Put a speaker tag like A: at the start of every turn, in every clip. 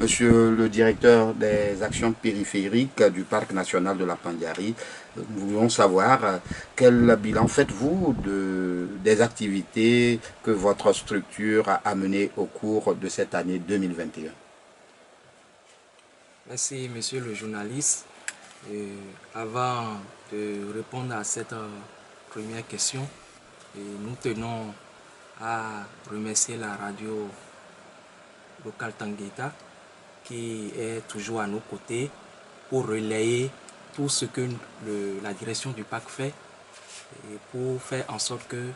A: Monsieur le directeur des actions périphériques du Parc national de la Pandjari, nous voulons savoir quel bilan faites-vous des activités que votre structure a menées au cours de cette année 2021.
B: Merci, monsieur le journaliste. Avant de répondre à cette première question, nous tenons à remercier la radio locale Tangueta qui est toujours à nos côtés pour relayer tout ce que la direction du parc fait et pour faire en sorte que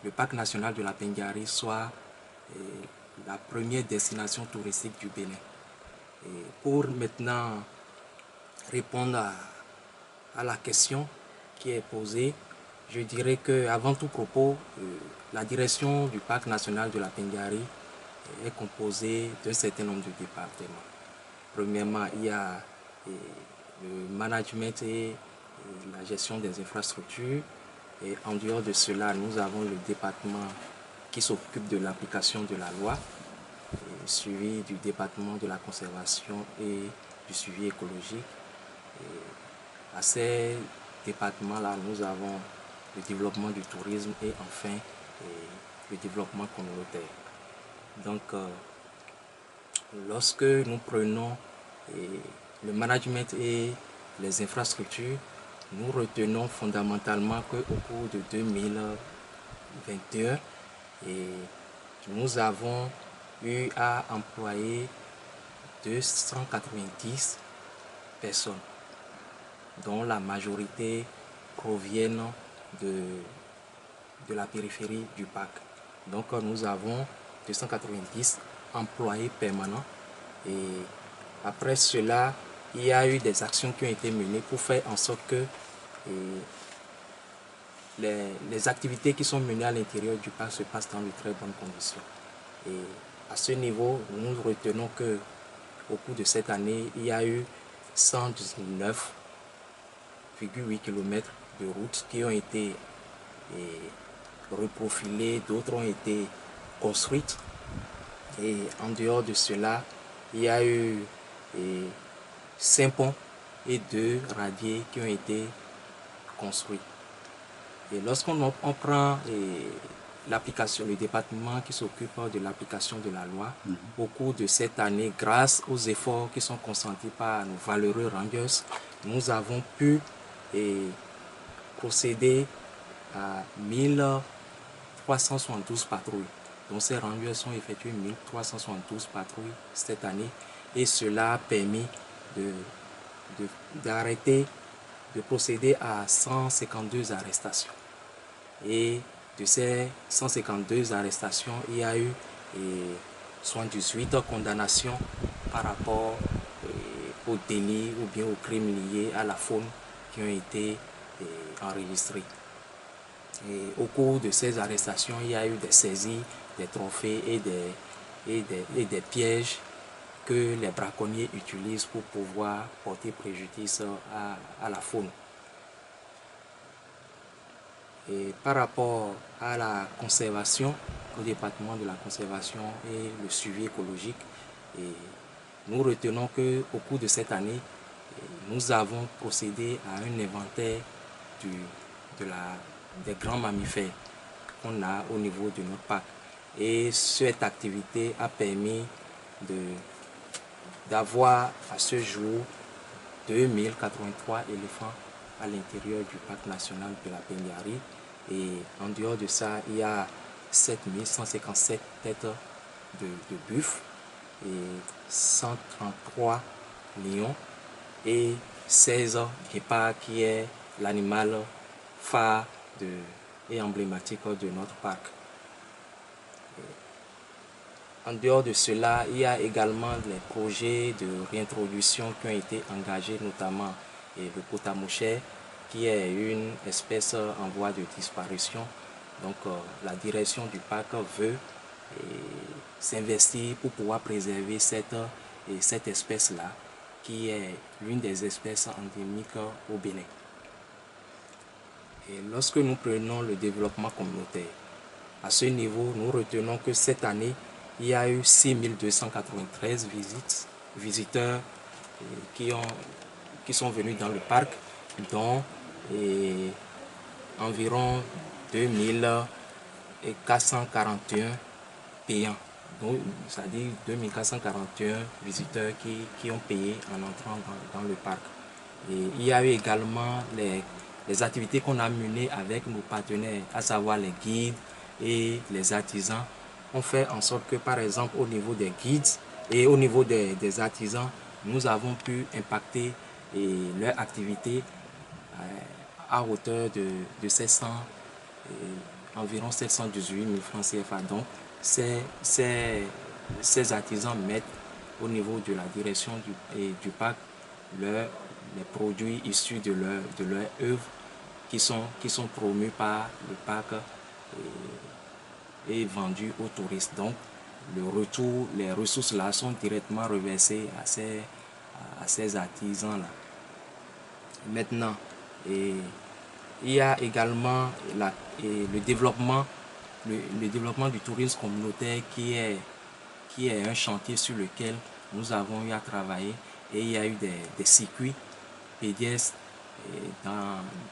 B: le parc national de la Pandjari soit la première destination touristique du Bénin. Et pour maintenant répondre à la question qui est posée, je dirais qu'avant tout propos, la direction du parc national de la Pandjari est composée d'un certain nombre de départements. Premièrement, il y a le management et la gestion des infrastructures. Et en dehors de cela, nous avons le département qui s'occupe de l'application de la loi, suivi du département de la conservation et du suivi écologique. Et à ces départements-là, nous avons le développement du tourisme et enfin le développement communautaire. Donc, lorsque nous prenons le management et les infrastructures, nous retenons fondamentalement qu'au cours de 2021, nous avons eu à employer 290 personnes, dont la majorité proviennent de la périphérie du parc. Donc nous avons 290 employés permanents et après cela, il y a eu des actions qui ont été menées pour faire en sorte que les activités qui sont menées à l'intérieur du parc se passent dans de très bonnes conditions. Et à ce niveau, nous retenons que au cours de cette année, il y a eu 119,8 km de routes qui ont été reprofilées, d'autres ont été construites. Et en dehors de cela, il y a eu 5 ponts et 2 radiers qui ont été construits. Et lorsqu'on prend l'application, le département qui s'occupe de l'application de la loi, au cours de cette année, grâce aux efforts qui sont consentis par nos valeureux rangers, nous avons pu procéder à 1372 patrouilles. Donc ces rangers ont effectué 1372 patrouilles cette année et cela a permis d'arrêter, de procéder à 152 arrestations. Et de ces 152 arrestations, il y a eu 78 condamnations par rapport aux délits ou bien aux crimes liés à la faune qui ont été enregistrés. Et au cours de ces arrestations, il y a eu des saisies, des trophées et des pièges que les braconniers utilisent pour pouvoir porter préjudice à la faune. Et par rapport à la conservation, au département de la conservation et le suivi écologique, nous retenons qu'au cours de cette année, nous avons procédé à un inventaire des grands mammifères qu'on a au niveau de notre parc. Et cette activité a permis d'avoir à ce jour 2083 éléphants à l'intérieur du parc national de la Pandjari. Et en dehors de ça, il y a 7157 têtes de buffles et 133 lions et 16 guépards qui est l'animal phare et emblématique de notre parc. En dehors de cela, il y a également les projets de réintroduction qui ont été engagés, notamment le potamoucher, qui est une espèce en voie de disparition. Donc la direction du parc veut s'investir pour pouvoir préserver cette espèce-là, qui est l'une des espèces endémiques au Bénin. Et lorsque nous prenons le développement communautaire, à ce niveau, nous retenons que cette année, il y a eu 6293 visiteurs qui sont venus dans le parc, dont environ 2441 payants. Donc, c'est-à-dire 2441 visiteurs qui ont payé en entrant dans le parc. Et il y a eu également les activités qu'on a menées avec nos partenaires, à savoir les guides et les artisans. On fait en sorte que, par exemple, au niveau des guides et au niveau des artisans, nous avons pu impacter leur activité à hauteur de environ 718 000 francs CFA. Donc, ces artisans mettent au niveau de la direction du parc les produits issus de leur œuvre qui sont promus par le parc et vendus aux touristes. Donc, le retour, les ressources là sont directement reversées à ces artisans-là. Maintenant, il y a également le développement du tourisme communautaire qui est un chantier sur lequel nous avons eu à travailler, et il y a eu des circuits pédestres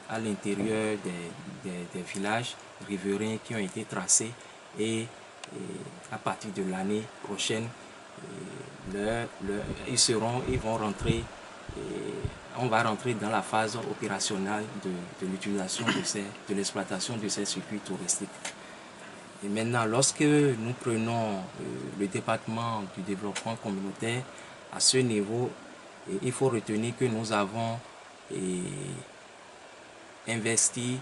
B: à l'intérieur des villages riverains qui ont été tracés, et à partir de l'année prochaine, ils vont rentrer, on va rentrer dans la phase opérationnelle de l'utilisation de l'exploitation de ces circuits touristiques. Et maintenant, lorsque nous prenons le département du développement communautaire, à ce niveau, il faut retenir que nous avons investi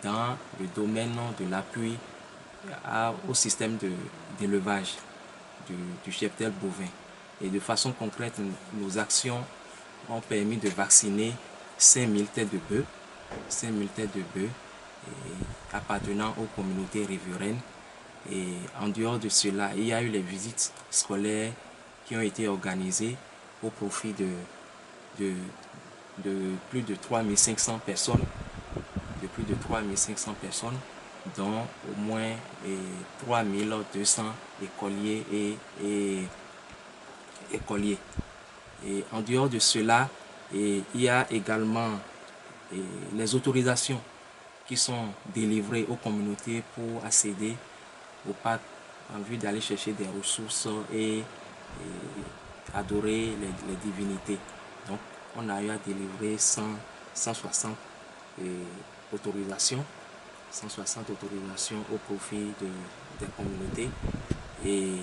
B: dans le domaine de l'appui au système d'élevage du cheptel bovin. Et de façon concrète, nos actions ont permis de vacciner 5000 têtes de bœufs, appartenant aux communautés riveraines. Et en dehors de cela, il y a eu les visites scolaires qui ont été organisées au profit de plus de 3500 personnes, dont au moins 3200 écoliers et écoliers. Et en dehors de cela, il y a également les autorisations qui sont délivrées aux communautés pour accéder au parc en vue d'aller chercher des ressources et adorer les divinités. Donc, on a eu à délivrer 160 autorisations au profit des communautés. Et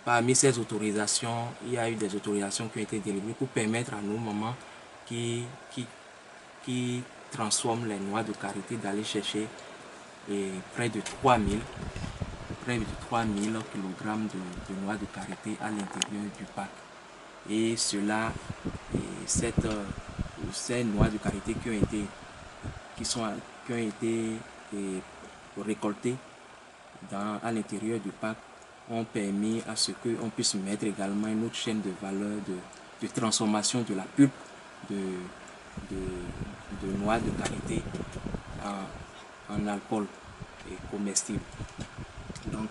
B: parmi ces autorisations, il y a eu des autorisations qui ont été délivrées pour permettre à nos mamans qui transforment les noix de karité d'aller chercher près de 3000 kg de noix de karité à l'intérieur du parc. Et ces noix de karité qui ont été récoltées à l'intérieur du parc ont permis à ce qu'on puisse mettre également une autre chaîne de valeur de transformation de la pulpe de noix de karité en alcool comestible. Donc,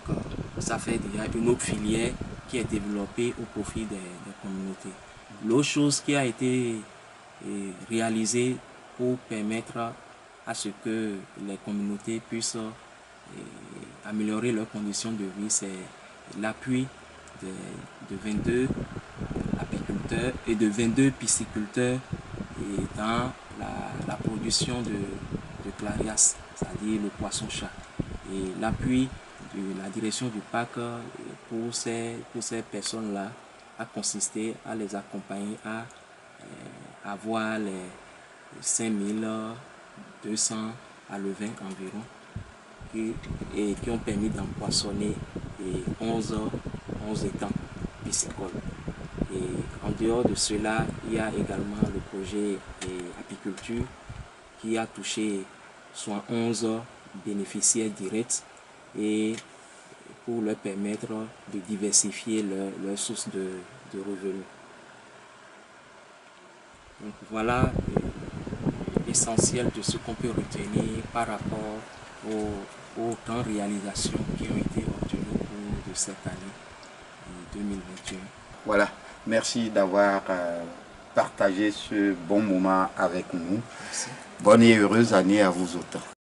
B: ça fait déjà une autre filière qui est développée au profit des communautés. L'autre chose qui a été réalisée pour permettre à ce que les communautés puissent améliorer leurs conditions de vie, c'est l'appui de 22 apiculteurs et de 22 pisciculteurs dans la production de clarias, c'est-à-dire le poisson-chat. Et l'appui de la direction du parc pour ces personnes-là a consisté à les accompagner à avoir les 5200 alevins environ qui ont permis d'empoisonner 11 étangs piscicoles. Et en dehors de cela, il y a également le projet apiculture qui a touché soit 11 bénéficiaires directs et pour leur permettre de diversifier leurs sources de revenus. Donc voilà l'essentiel de ce qu'on peut retenir par rapport aux grandes réalisations qui ont été obtenues pour cette année 2021.
A: Voilà, merci d'avoir partagé ce bon moment avec nous.
B: Merci.
A: Bonne et heureuse année à vous autres.